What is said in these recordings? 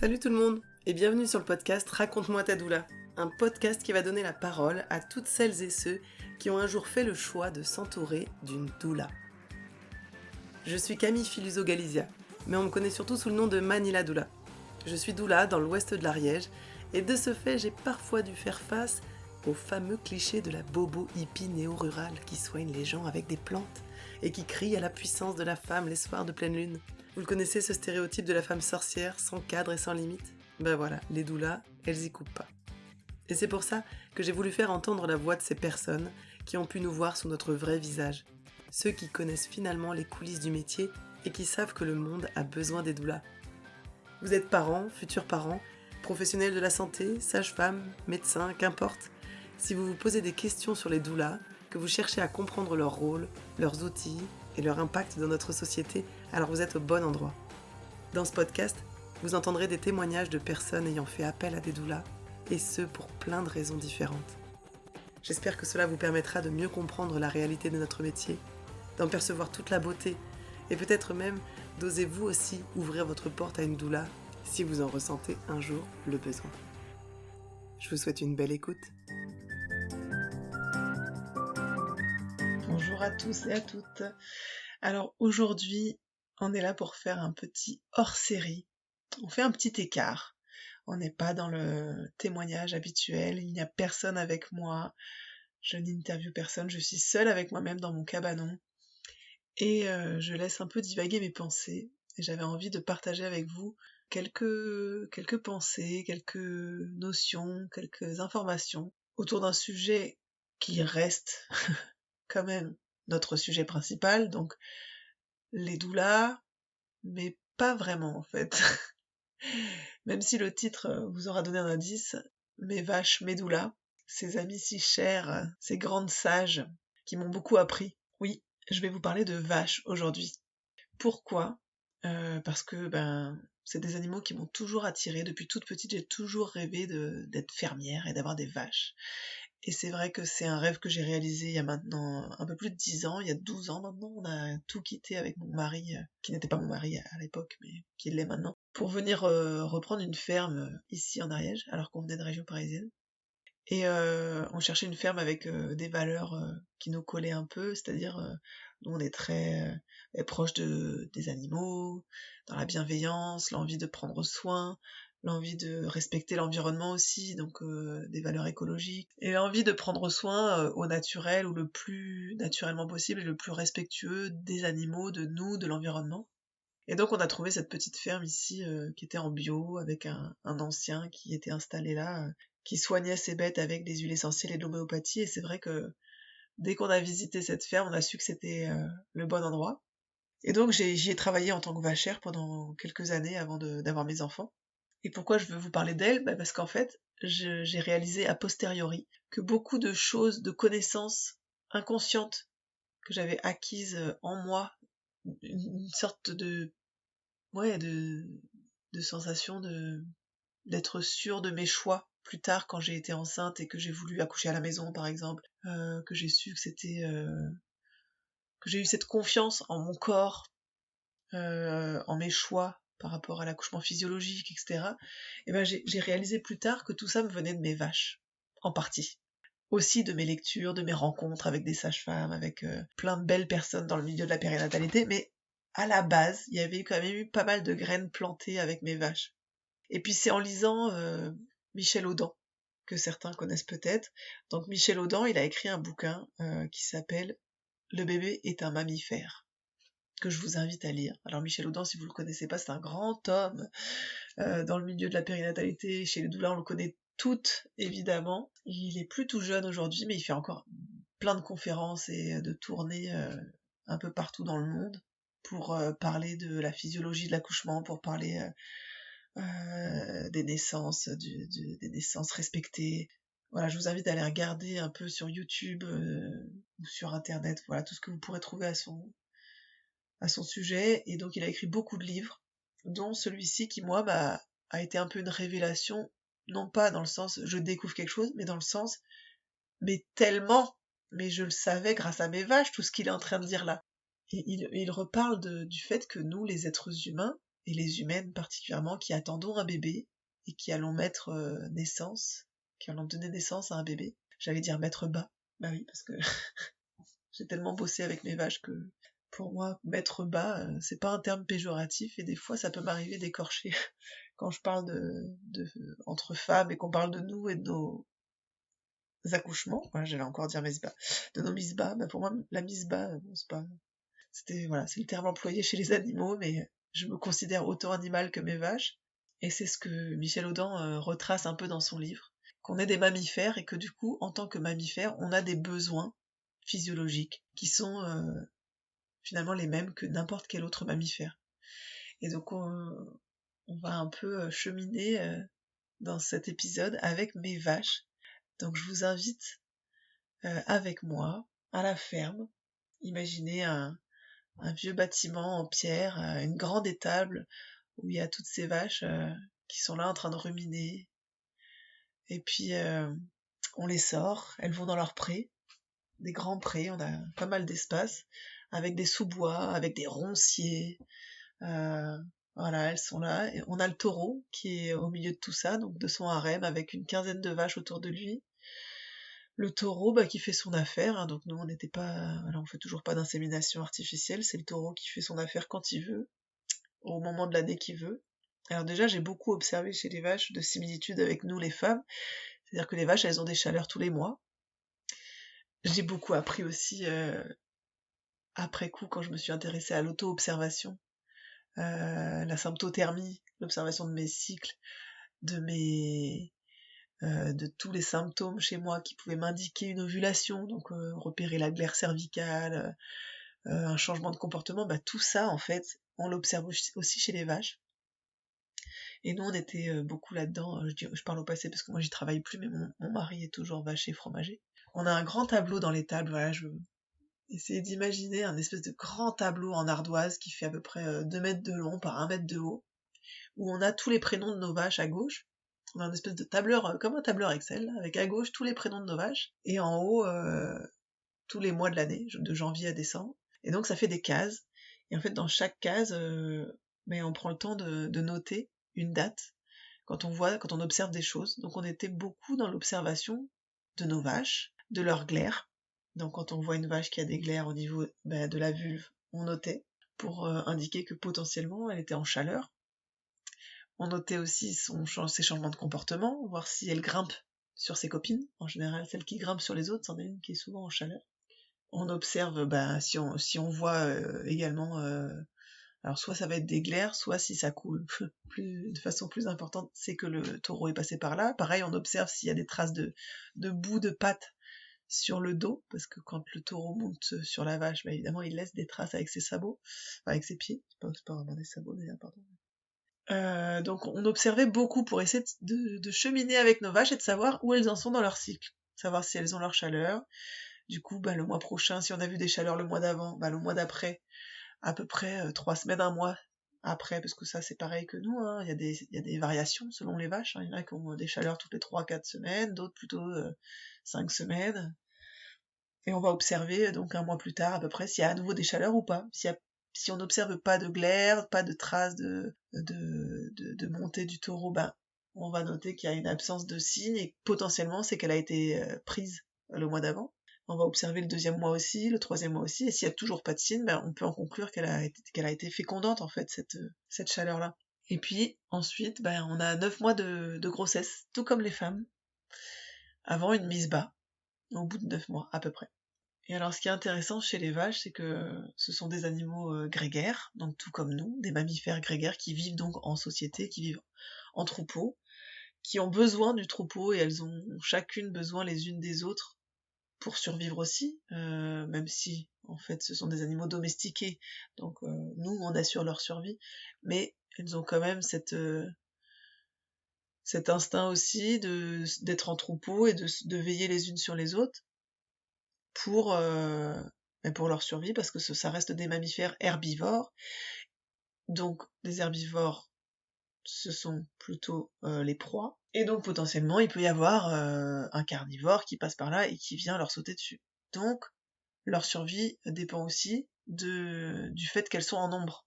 Salut tout le monde et bienvenue sur le podcast Raconte-moi ta doula, un podcast qui va donner la parole à toutes celles et ceux qui ont un jour fait le choix de s'entourer d'une doula. Je suis Camille Filuso-Galizia, mais on me connaît surtout sous le nom de Manila Doula. Je suis doula dans l'ouest de l'Ariège et de ce fait j'ai parfois dû faire face au fameux cliché de la bobo hippie néo-rurale qui soigne les gens avec des plantes et qui crie à la puissance de la femme les soirs de pleine lune. Vous le connaissez, ce stéréotype de la femme sorcière, sans cadre et sans limite ? Ben voilà, les doulas, elles y coupent pas. Et c'est pour ça que j'ai voulu faire entendre la voix de ces personnes qui ont pu nous voir sous notre vrai visage. Ceux qui connaissent finalement les coulisses du métier et qui savent que le monde a besoin des doulas. Vous êtes parents, futurs parents, professionnels de la santé, sages-femmes, médecins, qu'importe. Si vous vous posez des questions sur les doulas, que vous cherchez à comprendre leur rôle, leurs outils et leur impact dans notre société, alors vous êtes au bon endroit. Dans ce podcast, vous entendrez des témoignages de personnes ayant fait appel à des doulas, et ce pour plein de raisons différentes. J'espère que cela vous permettra de mieux comprendre la réalité de notre métier, d'en percevoir toute la beauté, et peut-être même d'oser vous aussi ouvrir votre porte à une doula si vous en ressentez un jour le besoin. Je vous souhaite une belle écoute. Bonjour à tous et à toutes. Alors aujourd'hui, on est là pour faire un petit hors-série. On fait un petit écart. On n'est pas dans le témoignage habituel, il n'y a personne avec moi, je n'interviewe personne, je suis seule avec moi-même dans mon cabanon et je laisse un peu divaguer mes pensées et j'avais envie de partager avec vous quelques pensées, quelques notions, quelques informations autour d'un sujet qui reste quand même notre sujet principal, donc les doulas, mais pas vraiment en fait. Même si le titre vous aura donné un indice, mes vaches, mes doulas, ces amies si chères, ces grandes sages qui m'ont beaucoup appris. Oui, je vais vous parler de vaches aujourd'hui. Pourquoi ? Parce que c'est des animaux qui m'ont toujours attirée. Depuis toute petite, j'ai toujours rêvé d'être fermière et d'avoir des vaches. Et c'est vrai que c'est un rêve que j'ai réalisé il y a maintenant un peu plus de 10 ans, il y a 12 ans maintenant. On a tout quitté avec mon mari, qui n'était pas mon mari à l'époque, mais qui l'est maintenant, pour venir reprendre une ferme ici en Ariège, alors qu'on venait de région parisienne. Et on cherchait une ferme avec des valeurs qui nous collaient un peu, c'est-à-dire nous on est très proche des animaux, dans la bienveillance, l'envie de prendre soin, l'envie de respecter l'environnement aussi, donc des valeurs écologiques, et l'envie de prendre soin au naturel ou le plus naturellement possible et le plus respectueux des animaux, de nous, de l'environnement. Et donc on a trouvé cette petite ferme ici qui était en bio, avec un ancien qui était installé là, qui soignait ses bêtes avec des huiles essentielles et de l'homéopathie, et c'est vrai que dès qu'on a visité cette ferme, on a su que c'était le bon endroit. Et donc j'y ai travaillé en tant que vachère pendant quelques années avant d'avoir mes enfants. Et pourquoi je veux vous parler d'elle ? Parce qu'en fait, j'ai réalisé a posteriori que beaucoup de choses, de connaissances inconscientes que j'avais acquises en moi, une sorte de sensation d'être sûre de mes choix plus tard quand j'ai été enceinte et que j'ai voulu accoucher à la maison par exemple, que j'ai su que c'était que j'ai eu cette confiance en mon corps, en mes choix par rapport à l'accouchement physiologique, etc. Et j'ai réalisé plus tard que tout ça me venait de mes vaches, en partie. Aussi de mes lectures, de mes rencontres avec des sages-femmes, avec plein de belles personnes dans le milieu de la périnatalité, mais à la base, il y avait quand même eu pas mal de graines plantées avec mes vaches. Et puis c'est en lisant Michel Audin, que certains connaissent peut-être. Donc Michel Audin, il a écrit un bouquin qui s'appelle « Le bébé est un mammifère », que je vous invite à lire. Alors Michel Audin, si vous le connaissez pas, c'est un grand homme dans le milieu de la périnatalité. Chez les doulas, on le connaît toutes, évidemment. Il est plus tout jeune aujourd'hui, mais il fait encore plein de conférences et de tournées un peu partout dans le monde pour parler de la physiologie de l'accouchement, pour parler des naissances, des naissances respectées. Voilà, je vous invite à aller regarder un peu sur YouTube ou sur Internet, voilà, tout ce que vous pourrez trouver à son sujet. Et donc il a écrit beaucoup de livres, dont celui-ci qui, moi, a été un peu une révélation, non pas dans le sens je découvre quelque chose, mais dans le sens mais tellement, mais je le savais grâce à mes vaches, tout ce qu'il est en train de dire là. Et il reparle du fait que nous, les êtres humains, et les humaines particulièrement, qui attendons un bébé et qui allons qui allons donner naissance à un bébé. J'allais dire mettre bas, bah oui, parce que j'ai tellement bossé avec mes vaches que pour moi, mettre bas, c'est pas un terme péjoratif, et des fois ça peut m'arriver d'écorcher quand je parle entre femmes et qu'on parle de nous et de nos accouchements. Voilà, j'allais encore dire misbah. De nos misbah, bah pour moi, la misbah, bon, c'est le terme employé chez les animaux, mais je me considère autant animal que mes vaches. Et c'est ce que Michel Audin retrace un peu dans son livre, qu'on est des mammifères et que du coup, en tant que mammifères, on a des besoins physiologiques qui sont finalement les mêmes que n'importe quel autre mammifère. Et donc on va un peu cheminer dans cet épisode avec mes vaches. Donc je vous invite avec moi à la ferme. Imaginez un vieux bâtiment en pierre, une grande étable où il y a toutes ces vaches qui sont là en train de ruminer. Et puis on les sort, elles vont dans leurs prés, des grands prés, on a pas mal d'espace, avec des sous-bois, avec des ronciers. Voilà, elles sont là. Et on a le taureau qui est au milieu de tout ça, donc de son harem, avec une quinzaine de vaches autour de lui. Le taureau qui fait son affaire, hein, donc nous on n'était pas, voilà, on fait toujours pas d'insémination artificielle, c'est le taureau qui fait son affaire quand il veut, au moment de l'année qu'il veut. Alors déjà j'ai beaucoup observé chez les vaches de similitudes avec nous les femmes, c'est-à-dire que les vaches elles ont des chaleurs tous les mois. J'ai beaucoup appris aussi après coup quand je me suis intéressée à l'auto-observation, la symptothermie, l'observation de mes cycles, de tous les symptômes chez moi qui pouvaient m'indiquer une ovulation, donc repérer la glaire cervicale, un changement de comportement, tout ça en fait, on l'observe aussi chez les vaches. Et nous on était beaucoup là-dedans, je parle au passé parce que moi j'y travaille plus, mais mon mari est toujours vacher fromager. On a un grand tableau dans l'étable, voilà, je essayez d'imaginer un espèce de grand tableau en ardoise qui fait à peu près 2 mètres de long par 1 mètre de haut, où on a tous les prénoms de nos vaches à gauche. On a une espèce de tableur, comme un tableur Excel, avec à gauche tous les prénoms de nos vaches, et en haut tous les mois de l'année, de janvier à décembre. Et donc ça fait des cases. Et en fait, dans chaque case, on prend le temps de noter une date quand on observe des choses. Donc on était beaucoup dans l'observation de nos vaches, de leurs glaires. Donc quand on voit une vache qui a des glaires au niveau de la vulve, on notait pour indiquer que potentiellement elle était en chaleur. On notait aussi ses changements de comportement, voir si elle grimpe sur ses copines. En général, celle qui grimpe sur les autres, c'en est une qui est souvent en chaleur. On observe si on voit également... alors soit ça va être des glaires, soit si ça coule de façon plus importante, c'est que le taureau est passé par là. Pareil, on observe s'il y a des traces de bout de pattes sur le dos, parce que quand le taureau monte sur la vache, évidemment il laisse des traces avec ses sabots, avec ses pieds, c'est pas vraiment des sabots d'ailleurs, pardon. Donc on observait beaucoup pour essayer de cheminer avec nos vaches et de savoir où elles en sont dans leur cycle, savoir si elles ont leur chaleur. Du coup, le mois prochain, si on a vu des chaleurs le mois d'avant, le mois d'après, à peu près 3 semaines, 1 mois après, parce que ça c'est pareil que nous, hein, il y a des variations selon les vaches, hein. Il y en a qui ont des chaleurs toutes les 3-4 semaines, d'autres plutôt 5 semaines. Et on va observer donc 1 mois plus tard à peu près s'il y a à nouveau des chaleurs ou pas. Si on n'observe pas de glaire, pas de traces de montée du taureau, on va noter qu'il y a une absence de signe et potentiellement c'est qu'elle a été prise le mois d'avant. On va observer le 2e mois aussi, le 3e mois aussi, et s'il n'y a toujours pas de signe, on peut en conclure qu'elle a été fécondante en fait, cette chaleur-là. Et puis ensuite, on a 9 mois de grossesse, tout comme les femmes, avant une mise bas, au bout de 9 mois à peu près. Et alors ce qui est intéressant chez les vaches, c'est que ce sont des animaux grégaires, donc tout comme nous, des mammifères grégaires qui vivent donc en société, qui vivent en troupeau, qui ont besoin du troupeau et elles ont chacune besoin les unes des autres pour survivre aussi, même si en fait ce sont des animaux domestiqués, donc nous on assure leur survie, mais elles ont quand même cet instinct aussi d'être en troupeau et de veiller les unes sur les autres pour leur survie, parce que ça reste des mammifères herbivores, donc des herbivores ce sont plutôt les proies, et donc potentiellement il peut y avoir un carnivore qui passe par là et qui vient leur sauter dessus. Donc leur survie dépend aussi du fait qu'elles sont en nombre.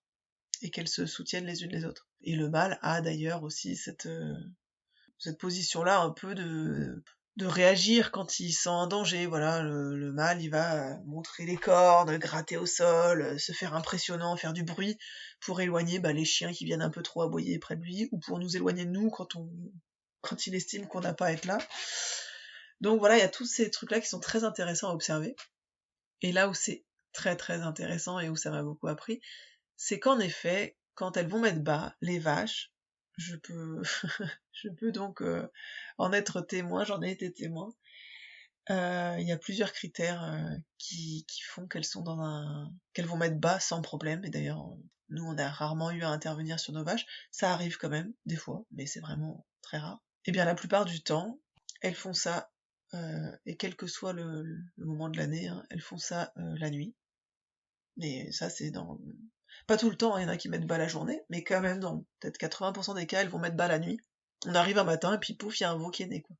et qu'elles se soutiennent les unes les autres. Et le mâle a d'ailleurs aussi cette position-là un peu de réagir quand il sent un danger. Voilà, le mâle, il va montrer les cornes, gratter au sol, se faire impressionnant, faire du bruit pour éloigner les chiens qui viennent un peu trop aboyer près de lui, ou pour nous éloigner de nous quand il estime qu'on n'a pas à être là. Donc voilà, il y a tous ces trucs-là qui sont très intéressants à observer. Et là où c'est très très intéressant et où ça m'a beaucoup appris, c'est qu'en effet, quand elles vont mettre bas, les vaches, je peux, je peux donc en être témoin, j'en ai été témoin. Il y a plusieurs critères qui font qu'elles sont qu'elles vont mettre bas sans problème. Et d'ailleurs, nous, on a rarement eu à intervenir sur nos vaches. Ça arrive quand même, des fois, mais c'est vraiment très rare. Et bien, la plupart du temps, elles font ça, et quel que soit le moment de l'année, hein, elles font ça la nuit. Mais ça, c'est pas tout le temps, il y en a qui mettent bas la journée, mais quand même, dans peut-être 80% des cas, elles vont mettre bas la nuit. On arrive un matin, et puis pouf, il y a un veau qui est né, quoi.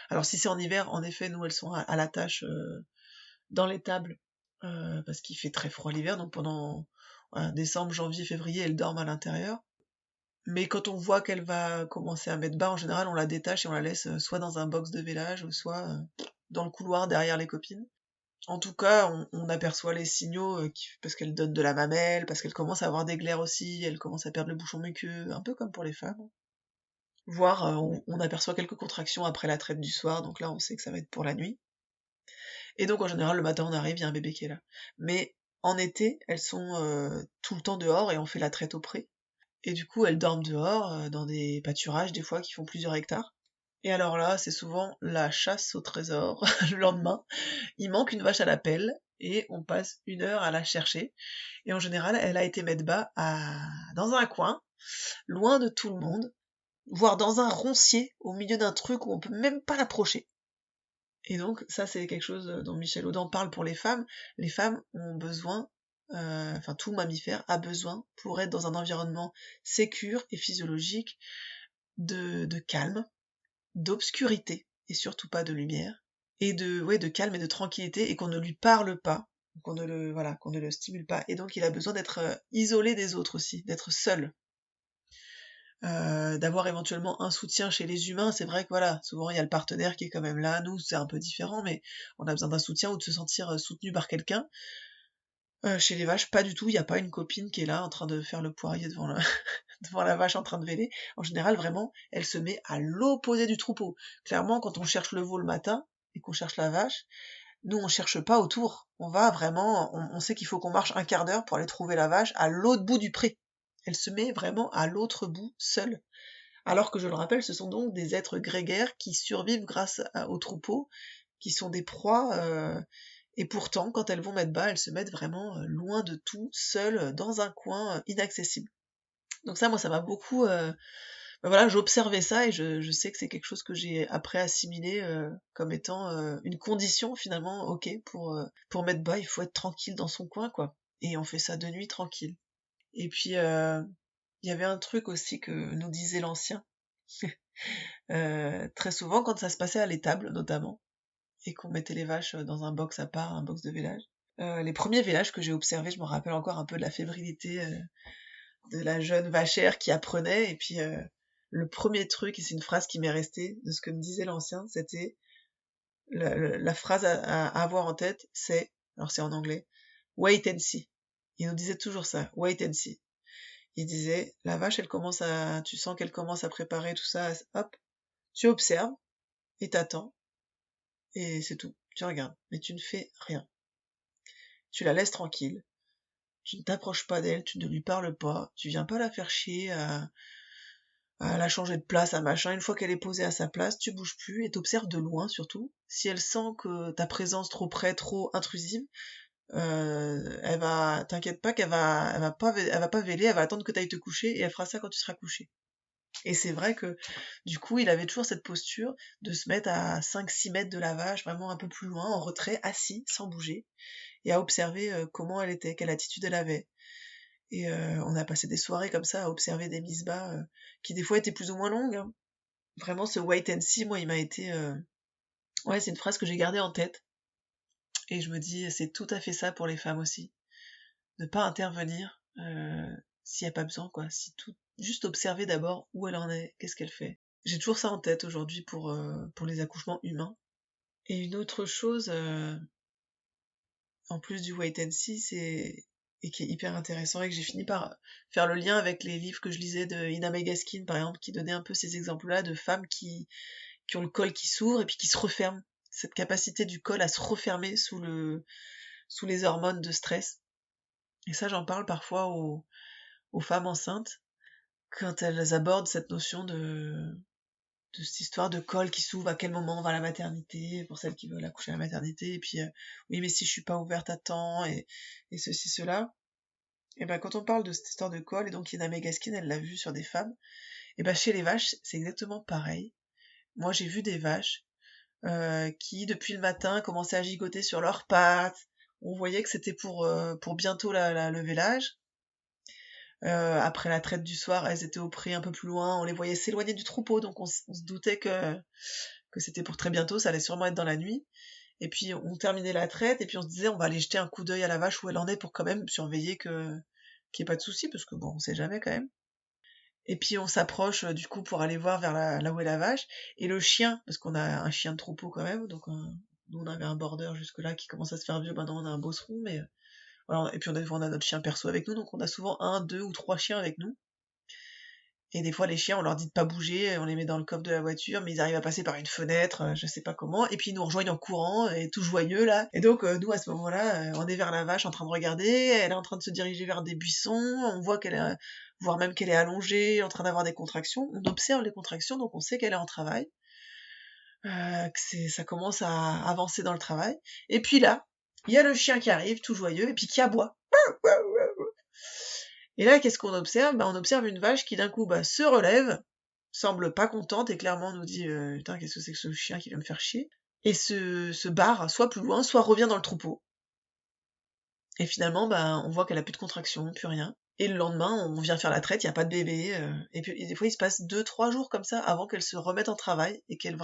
Alors si c'est en hiver, en effet, nous, elles sont à la tâche dans l'étable, parce qu'il fait très froid l'hiver, donc pendant décembre, janvier, février, elles dorment à l'intérieur. Mais quand on voit qu'elle va commencer à mettre bas, en général, on la détache et on la laisse soit dans un box de vélage, soit dans le couloir derrière les copines. En tout cas, on aperçoit les signaux parce qu'elle donne de la mamelle, parce qu'elle commence à avoir des glaires aussi, elle commence à perdre le bouchon muqueux, un peu comme pour les femmes. Voire on aperçoit quelques contractions après la traite du soir, donc là on sait que ça va être pour la nuit. Et donc en général le matin on arrive, il y a un bébé qui est là. Mais en été, elles sont tout le temps dehors et on fait la traite au pré. Et du coup elles dorment dehors, dans des pâturages des fois qui font plusieurs hectares. Et alors là, c'est souvent la chasse au trésor le lendemain. Il manque une vache à la pelle et on passe 1 heure à la chercher. Et en général, elle a été mise bas dans un coin, loin de tout le monde, voire dans un roncier, au milieu d'un truc où on peut même pas l'approcher. Et donc, ça, c'est quelque chose dont Michel Audin parle pour les femmes. Les femmes ont besoin, enfin, tout mammifère a besoin, pour être dans un environnement sécure et physiologique, de calme, d'obscurité, et surtout pas de lumière, et de calme et de tranquillité, et qu'on ne lui parle pas, qu'on ne le stimule pas. Et donc, il a besoin d'être isolé des autres aussi, d'être seul. D'avoir éventuellement un soutien chez les humains, c'est vrai que voilà, souvent il y a le partenaire qui est quand même là, nous c'est un peu différent, mais on a besoin d'un soutien ou de se sentir soutenu par quelqu'un. Chez les vaches, pas du tout, il n'y a pas une copine qui est là en train de faire le poirier devant la vache en train de véler. En général, vraiment, elle se met à l'opposé du troupeau. Clairement, quand on cherche le veau le matin et qu'on cherche la vache, nous on cherche pas autour, on va vraiment, on sait qu'il faut qu'on marche un quart d'heure pour aller trouver la vache à l'autre bout du pré. Elle se met vraiment à l'autre bout, seule. Alors que je le rappelle, ce sont donc des êtres grégaires qui survivent grâce au troupeau, qui sont des proies, et pourtant, quand elles vont mettre bas, elles se mettent vraiment loin de tout, seules, dans un coin inaccessible. Donc ça, moi, ça m'a beaucoup... voilà, j'observais ça et je sais que c'est quelque chose que j'ai après assimilé comme étant une condition finalement, ok, pour mettre bas, il faut être tranquille dans son coin, quoi. Et on fait ça de nuit tranquille. Et puis, il y avait un truc aussi que nous disait l'ancien, très souvent quand ça se passait à l'étable notamment, et qu'on mettait les vaches dans un box à part, un box de vélage. Les premiers vélages que j'ai observés, je me rappelle encore un peu de la fébrilité de la jeune vachère qui apprenait, et puis le premier truc, et c'est une phrase qui m'est restée de ce que me disait l'ancien, c'était la phrase à avoir en tête, alors c'est en anglais, wait and see. Il nous disait toujours ça, wait and see. Il disait, la vache, tu sens qu'elle commence à préparer tout ça, hop, tu observes, et t'attends, et c'est tout. Tu regardes, mais tu ne fais rien. Tu la laisses tranquille. Tu ne t'approches pas d'elle, tu ne lui parles pas, tu viens pas la faire chier à la changer de place, à machin. Une fois qu'elle est posée à sa place, tu bouges plus et t'observes de loin surtout. Si elle sent que ta présence trop près, trop intrusive, t'inquiète pas qu'elle elle va pas véler, elle va attendre que t'ailles te coucher et elle fera ça quand tu seras couché. Et c'est vrai que, du coup, il avait toujours cette posture de se mettre à 5-6 mètres de la vache, vraiment un peu plus loin, en retrait, assis, sans bouger, et à observer comment elle était, quelle attitude elle avait. Et on a passé des soirées comme ça à observer des mises bas qui des fois étaient plus ou moins longues, hein. Vraiment, ce wait and see, moi, il m'a été... Ouais, c'est une phrase que j'ai gardée en tête. Et je me dis, c'est tout à fait ça pour les femmes aussi. Ne pas intervenir s'il n'y a pas besoin, quoi. Si tout, juste observer d'abord où elle en est, qu'est-ce qu'elle fait. J'ai toujours ça en tête aujourd'hui pour les accouchements humains. Et une autre chose, en plus du wait and see, et qui est hyper intéressant et que j'ai fini par faire le lien avec les livres que je lisais de Ina May Gaskin, par exemple, qui donnaient un peu ces exemples-là de femmes qui ont le col qui s'ouvre et puis qui se referme. Cette capacité du col à se refermer sous les hormones de stress. Et ça, j'en parle parfois aux femmes enceintes quand elles abordent cette notion de cette histoire de col qui s'ouvre, à quel moment on va à la maternité, pour celles qui veulent accoucher à la maternité, et puis oui mais si je suis pas ouverte à temps, et ceci, cela. Et ben quand on parle de cette histoire de col, et donc Ina May Gaskin, elle l'a vu sur des femmes, et ben chez les vaches, c'est exactement pareil. Moi j'ai vu des vaches qui depuis le matin commençaient à gigoter sur leurs pattes, on voyait que c'était pour bientôt le vélage. Après la traite du soir, elles étaient au pré un peu plus loin, on les voyait s'éloigner du troupeau, donc on se doutait que c'était pour très bientôt, ça allait sûrement être dans la nuit. Et puis on terminait la traite, et puis on se disait on va aller jeter un coup d'œil à la vache où elle en est pour quand même surveiller qu'il n'y ait pas de soucis, parce que bon, on sait jamais quand même. Et puis on s'approche du coup pour aller voir vers là où est la vache, et le chien, parce qu'on a un chien de troupeau quand même, donc nous on avait un border jusque-là qui commence à se faire vieux, maintenant on a un bosseron, mais voilà, et puis on a notre chien perso avec nous, donc on a souvent 1, 2 ou 3 chiens avec nous. Et des fois, les chiens, on leur dit de pas bouger, on les met dans le coffre de la voiture, mais ils arrivent à passer par une fenêtre, je sais pas comment, et puis ils nous rejoignent en courant, et tout joyeux, là. Et donc, nous, à ce moment-là, on est vers la vache en train de regarder, elle est en train de se diriger vers des buissons, on voit voire même qu'elle est allongée, en train d'avoir des contractions. On observe les contractions, donc on sait qu'elle est en travail, ça commence à avancer dans le travail. Et puis là, il y a le chien qui arrive, tout joyeux, et puis qui aboie. Et là, qu'est-ce qu'on observe? On observe une vache qui d'un coup se relève, semble pas contente et clairement nous dit putain, qu'est-ce que c'est que ce chien qui vient me faire chier, et se barre soit plus loin, soit revient dans le troupeau. Et finalement, on voit qu'elle a plus de contraction, plus rien. Et le lendemain, on vient faire la traite, il n'y a pas de bébé. Et puis des fois, il se passe 2-3 jours comme ça avant qu'elle se remette en travail et qu'elle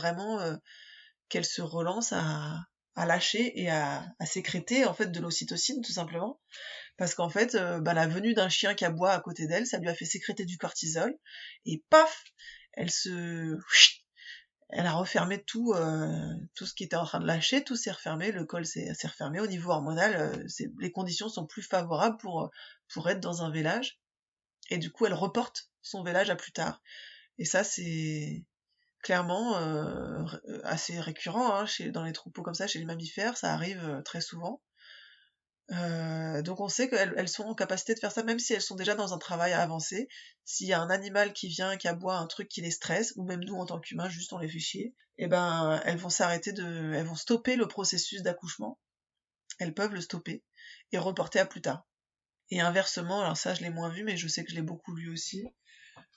se relance à lâcher et à sécréter en fait de l'ocytocine tout simplement. Parce qu'en fait, la venue d'un chien qui aboie à côté d'elle, ça lui a fait sécréter du cortisol, et paf, elle a refermé tout ce qui était en train de lâcher, tout s'est refermé, le col s'est refermé. Au niveau hormonal, les conditions sont plus favorables pour être dans un vélage, et du coup elle reporte son vélage à plus tard. Et ça c'est clairement assez récurrent dans les troupeaux comme ça, chez les mammifères, ça arrive très souvent. Donc on sait qu'elles sont en capacité de faire ça, même si elles sont déjà dans un travail avancé. S'il y a un animal qui vient, qui aboie un truc qui les stresse, ou même nous en tant qu'humains, juste on les fait chier, et elles vont elles vont stopper le processus d'accouchement. Elles peuvent le stopper et reporter à plus tard. Et inversement, alors ça je l'ai moins vu, mais je sais que je l'ai beaucoup lu aussi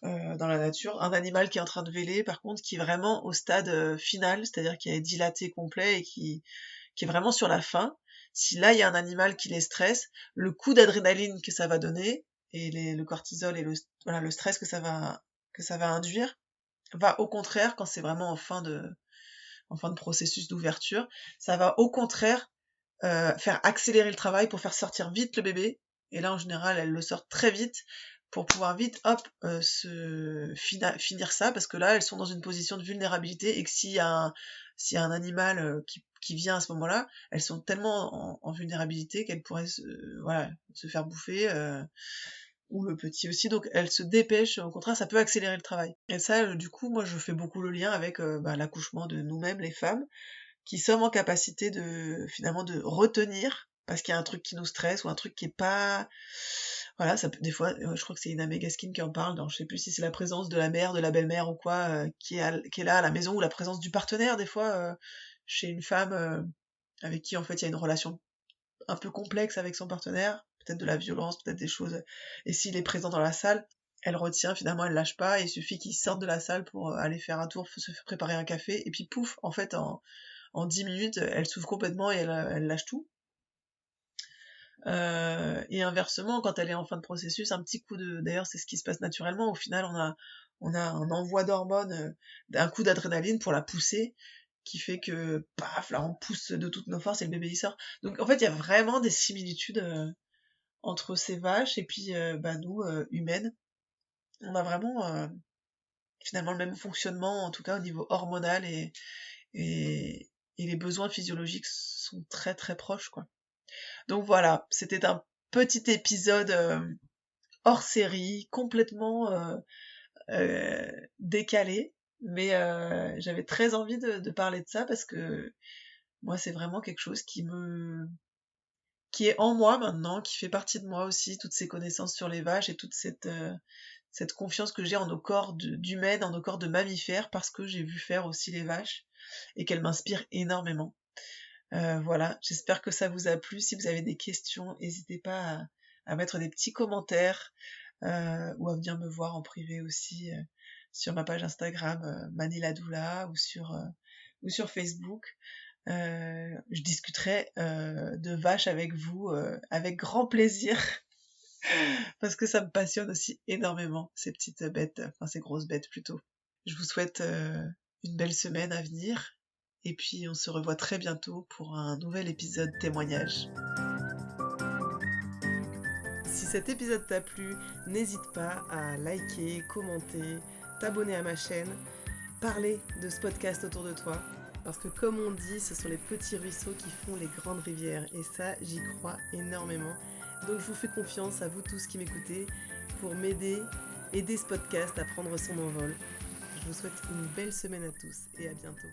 dans la nature, un animal qui est en train de véler, par contre, qui est vraiment au stade final, c'est-à-dire qui est dilaté complet et qui est vraiment sur la fin. Si là il y a un animal qui les stresse, le coup d'adrénaline que ça va donner, et le cortisol et le stress que ça va induire, va au contraire, quand c'est vraiment en fin de processus d'ouverture, ça va au contraire faire accélérer le travail pour faire sortir vite le bébé. Et là en général elle le sort très vite pour pouvoir vite finir ça, parce que là elles sont dans une position de vulnérabilité, et que s'il y a un animal qui vient à ce moment-là, elles sont tellement en vulnérabilité qu'elles pourraient se faire bouffer, ou le petit aussi, donc elles se dépêchent, au contraire ça peut accélérer le travail. Et ça du coup moi je fais beaucoup le lien avec l'accouchement de nous-mêmes les femmes, qui sommes en capacité finalement de retenir, parce qu'il y a un truc qui nous stresse, ou un truc qui est pas, voilà, ça peut, des fois, je crois que c'est Ina May Gaskin qui en parle, je sais plus si c'est la présence de la mère, de la belle-mère ou quoi, qui est là à la maison, ou la présence du partenaire, des fois, chez une femme avec qui en fait il y a une relation un peu complexe avec son partenaire, peut-être de la violence, peut-être des choses, et s'il est présent dans la salle, elle retient, finalement elle lâche pas, et il suffit qu'il sorte de la salle pour aller faire un tour, se préparer un café, et puis pouf, en fait en 10 minutes, elle s'ouvre complètement et elle lâche tout. Et inversement, quand elle est en fin de processus, un petit coup d'ailleurs c'est ce qui se passe naturellement, au final on a un envoi d'hormones, un coup d'adrénaline pour la pousser, qui fait que paf, là on pousse de toutes nos forces et le bébé il sort. Donc en fait il y a vraiment des similitudes entre ces vaches et puis nous, humaines. On a vraiment finalement le même fonctionnement, en tout cas au niveau hormonal et, et les besoins physiologiques sont très très proches, quoi. Donc voilà, c'était un petit épisode hors série, complètement décalé, mais j'avais très envie de parler de ça parce que moi c'est vraiment quelque chose qui est en moi maintenant, qui fait partie de moi aussi, toutes ces connaissances sur les vaches et toute cette confiance que j'ai en nos corps d'humaines, en nos corps de mammifères, parce que j'ai vu faire aussi les vaches et qu'elles m'inspirent énormément. Voilà, j'espère que ça vous a plu. Si vous avez des questions, n'hésitez pas à mettre des petits commentaires ou à venir me voir en privé aussi sur ma page Instagram Manila Doula ou sur Facebook. Je discuterai de vaches avec vous avec grand plaisir parce que ça me passionne aussi énormément ces petites bêtes, enfin ces grosses bêtes plutôt. Je vous souhaite une belle semaine à venir et puis on se revoit très bientôt pour un nouvel épisode témoignage. Si cet épisode t'a plu, n'hésite pas à liker, commenter, t'abonner à ma chaîne, parler de ce podcast autour de toi. Parce que comme on dit, ce sont les petits ruisseaux qui font les grandes rivières. Et ça, j'y crois énormément. Donc je vous fais confiance à vous tous qui m'écoutez pour aider ce podcast à prendre son envol. Je vous souhaite une belle semaine à tous et à bientôt.